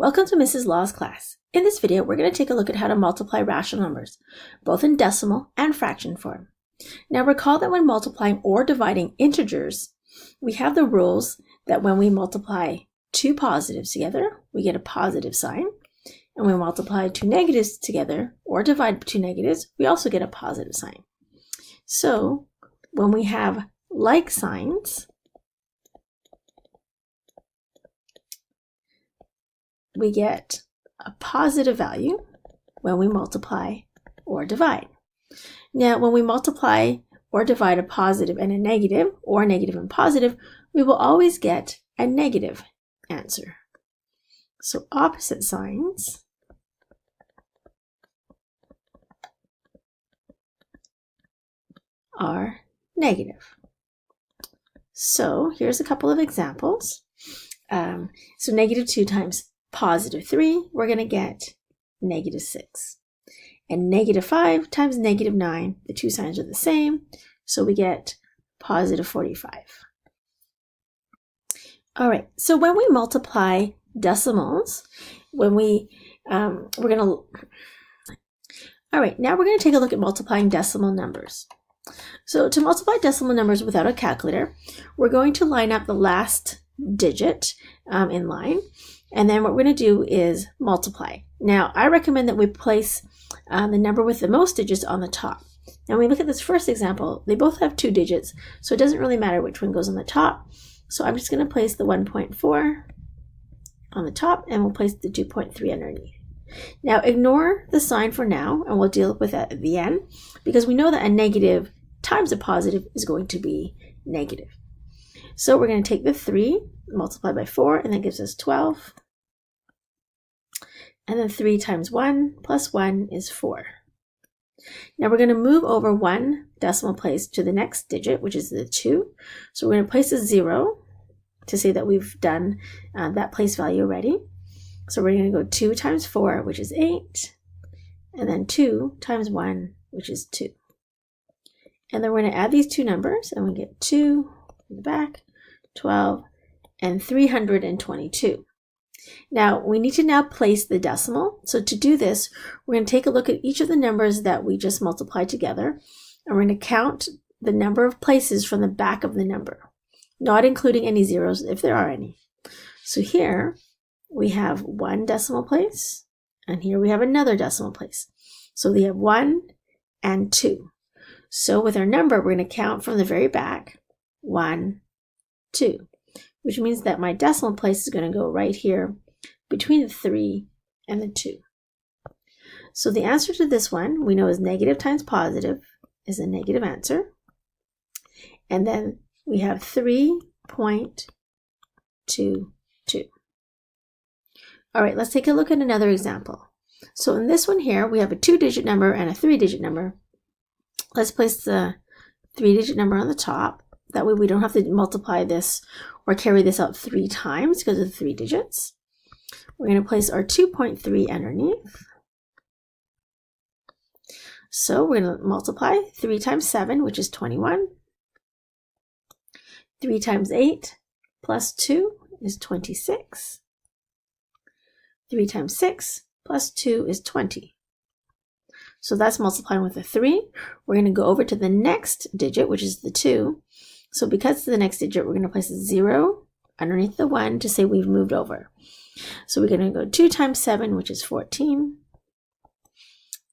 Welcome to Mrs. Law's class. In this video, we're going to take a look at how to multiply rational numbers, both in decimal and fraction form. Now recall that when multiplying or dividing integers, we have the rules that when we multiply two positives together, we get a positive sign. And when we multiply two negatives together or divide two negatives, we also get a positive sign. So when we have like signs, we get a positive value when we multiply or divide. Now, when we multiply or divide a positive and a negative, or a negative and positive, we will always get a negative answer. So opposite signs are negative. So here's a couple of examples. So negative 2 times positive 3, we're going to get negative 6. And negative 5 times negative 9, the two signs are the same, so we get positive 45. All right, so when we multiply decimals, now we're going to take a look at multiplying decimal numbers. So to multiply decimal numbers without a calculator, we're going to line up the last digit in line. And then what we're going to do is multiply. Now, I recommend that we place the number with the most digits on the top. Now, when we look at this first example, they both have 2 digits, so it doesn't really matter which one goes on the top. So I'm just going to place the 1.4 on the top, and we'll place the 2.3 underneath. Now, ignore the sign for now, and we'll deal with that at the end, because we know that a negative times a positive is going to be negative. So we're going to take the 3, multiply by 4, and that gives us 12. And then 3 times 1 plus 1 is 4. Now we're going to move over 1 decimal place to the next digit, which is the 2. So we're going to place a 0 to say that we've done that place value already. So we're going to go 2 times 4, which is 8. And then 2 times 1, which is 2. And then we're going to add these two numbers, and we get 2 in the back, 12, and 322. Now, we need to now place the decimal. So to do this, we're going to take a look at each of the numbers that we just multiplied together, and we're going to count the number of places from the back of the number, not including any zeros if there are any. So here we have 1 decimal place, and here we have another decimal place. So we have 1 and 2. So with our number, we're going to count from the very back, 1, 2, which means that my decimal place is going to go right here between the 3 and the 2. So the answer to this one we know is negative times positive is a negative answer. And then we have 3.22. All right, let's take a look at another example. So in this one here, we have a 2-digit number and a 3-digit number. Let's place the 3-digit number on the top. That way we don't have to multiply this or carry this out 3 times because of the 3 digits. We're going to place our 2.3 underneath. So we're going to multiply 3 times 7, which is 21. 3 times 8 plus 2 is 26. 3 times 6 plus 2 is 20. So that's multiplying with a 3. We're going to go over to the next digit, which is the 2. So because it's the next digit, we're going to place a 0 underneath the 1 to say we've moved over. So we're going to go 2 times 7, which is 14.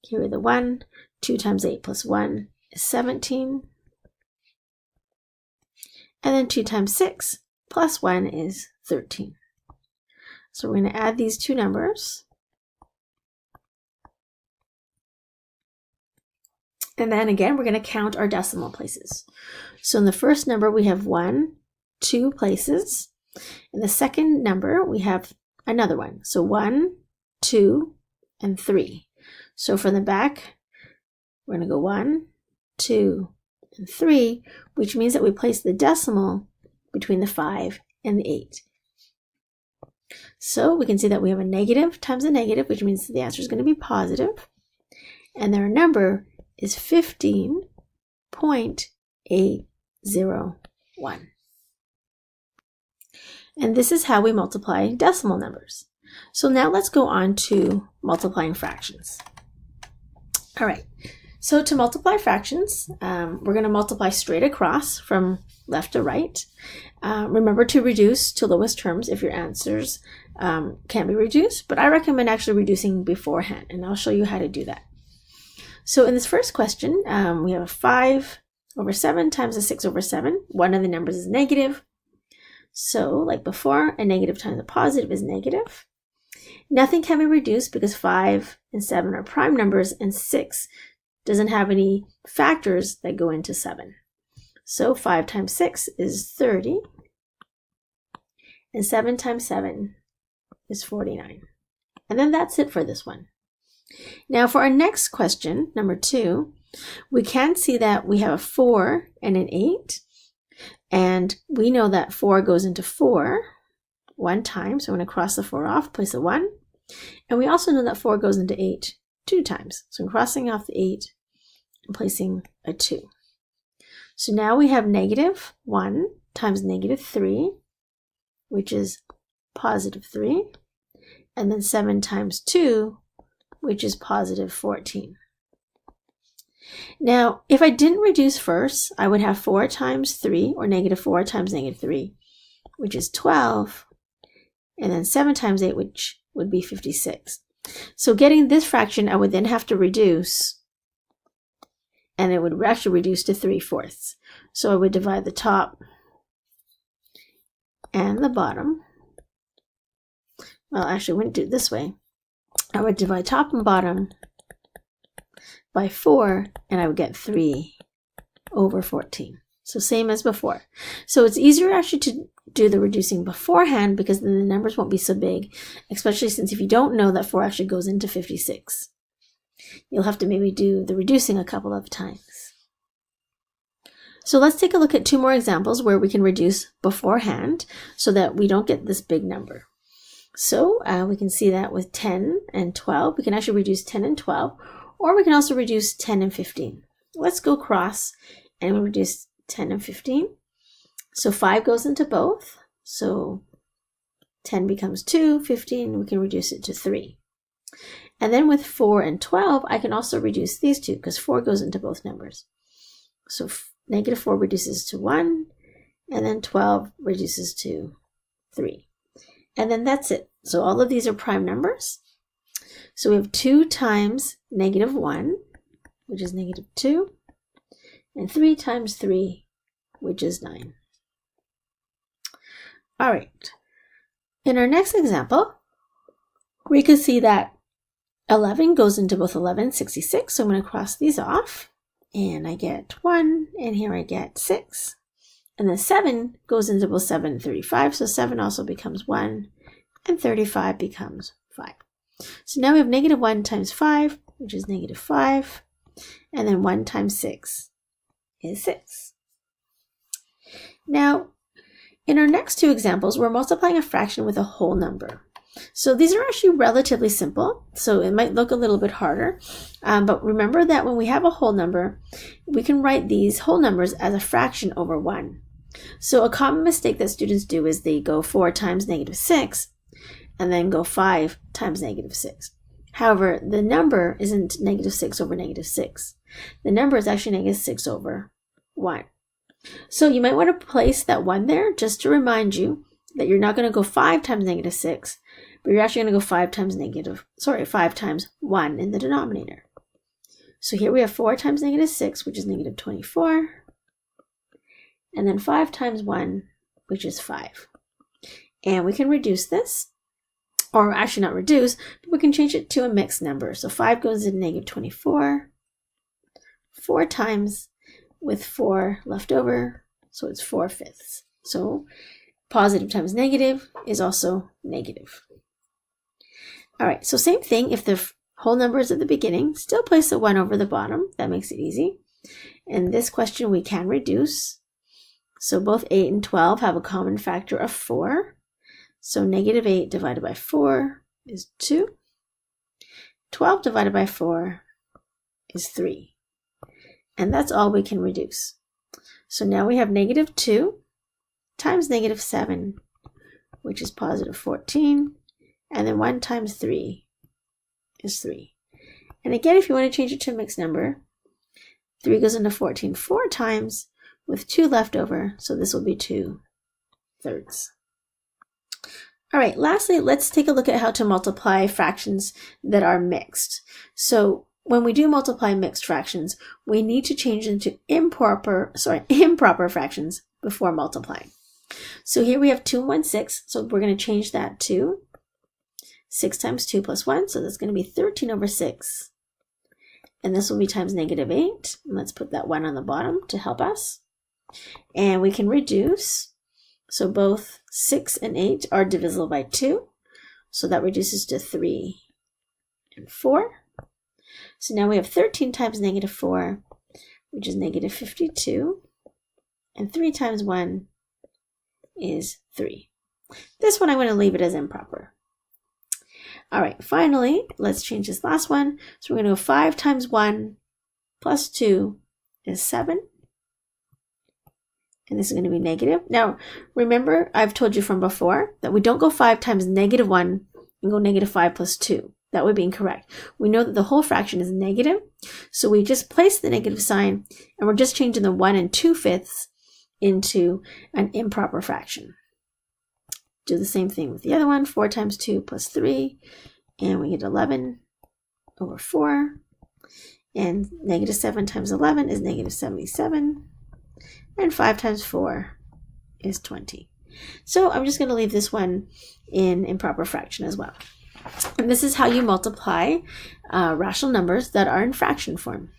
Here are the 1. 2 times 8 plus 1 is 17. And then 2 times 6 plus 1 is 13. So we're going to add these two numbers. And then again, we're going to count our decimal places. So in the first number, we have 1, 2 places. In the second number, we have another one. So 1, 2, and 3. So from the back, we're going to go 1, 2, and 3, which means that we place the decimal between the 5 and the 8. So we can see that we have a negative times a negative, which means the answer is going to be positive. And our number is 15.801. And this is how we multiply decimal numbers. So now let's go on to multiplying fractions. All right, so to multiply fractions, we're going to multiply straight across from left to right. Remember to reduce to lowest terms if your answers can be reduced, but I recommend actually reducing beforehand, and I'll show you how to do that. So in this first question, we have a 5 over 7 times a 6 over 7. One of the numbers is negative. So like before, a negative times a positive is negative. Nothing can be reduced because 5 and 7 are prime numbers, and 6 doesn't have any factors that go into 7. So 5 times 6 is 30, and 7 times 7 is 49. And then that's it for this one. Now for our next question, number 2, we can see that we have a 4 and an 8, and we know that 4 goes into 4 one time, so I'm going to cross the 4 off, place a 1, and we also know that 4 goes into 8 2 times, so I'm crossing off the 8 and placing a 2. So now we have negative 1 times negative 3, which is positive 3, and then 7 times 2, which is positive 14. Now, if I didn't reduce first, I would have 4 times 3, or negative 4 times negative 3, which is 12, and then 7 times 8, which would be 56. So getting this fraction, I would then have to reduce, and it would actually reduce to 3/4. So I would divide the top and the bottom. Well, actually, I wouldn't do it this way. I would divide top and bottom by 4, and I would get 3 over 14. So same as before. So it's easier actually to do the reducing beforehand because then the numbers won't be so big, especially since if you don't know that 4 actually goes into 56. You'll have to maybe do the reducing a couple of times. So let's take a look at 2 more examples where we can reduce beforehand so that we don't get this big number. So we can see that with 10 and 12, we can actually reduce 10 and 12, or we can also reduce 10 and 15. Let's go across and we'll reduce 10 and 15. So 5 goes into both. So 10 becomes 2, 15, we can reduce it to 3. And then with 4 and 12, I can also reduce these two because 4 goes into both numbers. So negative 4 reduces to 1, and then 12 reduces to 3. And then that's it. So all of these are prime numbers. So we have 2 times negative 1, which is negative 2, and 3 times 3, which is 9. All right. In our next example, we can see that 11 goes into both 11 and 66. So I'm going to cross these off, and I get 1, and here I get 6. And then 7 goes into both 7 and 35, so 7 also becomes 1, and 35 becomes 5. So now we have negative 1 times 5, which is negative 5, and then 1 times 6 is 6. Now, in our next 2 examples, we're multiplying a fraction with a whole number. So these are actually relatively simple, so it might look a little bit harder, but remember that when we have a whole number, we can write these whole numbers as a fraction over 1. So a common mistake that students do is they go 4 times negative 6, and then go 5 times negative 6. However, the number isn't negative 6 over negative 6. The number is actually negative 6 over 1. So you might want to place that 1 there just to remind you that you're not going to go 5 times negative 6, but you're actually going to go 5 times 1 in the denominator. So here we have 4 times negative 6, which is negative 24, and then 5 times 1, which is 5. And we can reduce this, or actually not reduce, but we can change it to a mixed number. So 5 goes into negative 24, 4 times with 4 left over, so it's 4/5. So positive times negative is also negative. All right, so same thing, if the whole number is at the beginning, still place a 1 over the bottom. That makes it easy. In this question, we can reduce. So both 8 and 12 have a common factor of 4. So negative 8 divided by 4 is 2. 12 divided by 4 is 3. And that's all we can reduce. So now we have negative 2 times negative 7, which is positive 14. And then 1 times 3 is 3. And again, if you want to change it to a mixed number, 3 goes into 14 4 times with 2 left over, so this will be 2/3. All right, lastly, let's take a look at how to multiply fractions that are mixed. So when we do multiply mixed fractions, we need to change them to improper fractions before multiplying. So here we have 2 and 1 6, so we're going to change that to 6 times 2 plus 1, so that's going to be 13/6. And this will be times -8. And let's put that 1 on the bottom to help us. And we can reduce. So both 6 and 8 are divisible by 2. So that reduces to 3 and 4. So now we have 13 times -4, which is -52. And 3 times 1 is 3. This one I'm going to leave it as improper. All right, finally, let's change this last one. So we're going to go 5 times 1 plus 2 is 7. And this is going to be negative. Now, remember, I've told you from before that we don't go 5 times -1 and go -5 plus 2. That would be incorrect. We know that the whole fraction is negative, so we just place the negative sign, and we're just changing the 1 2/5 into an improper fraction. Do the same thing with the other one, 4 times 2 plus 3, and we get 11/4. And -7 times 11 is -77. And 5 times 4 is 20. So I'm just going to leave this one in improper fraction as well. And this is how you multiply rational numbers that are in fraction form.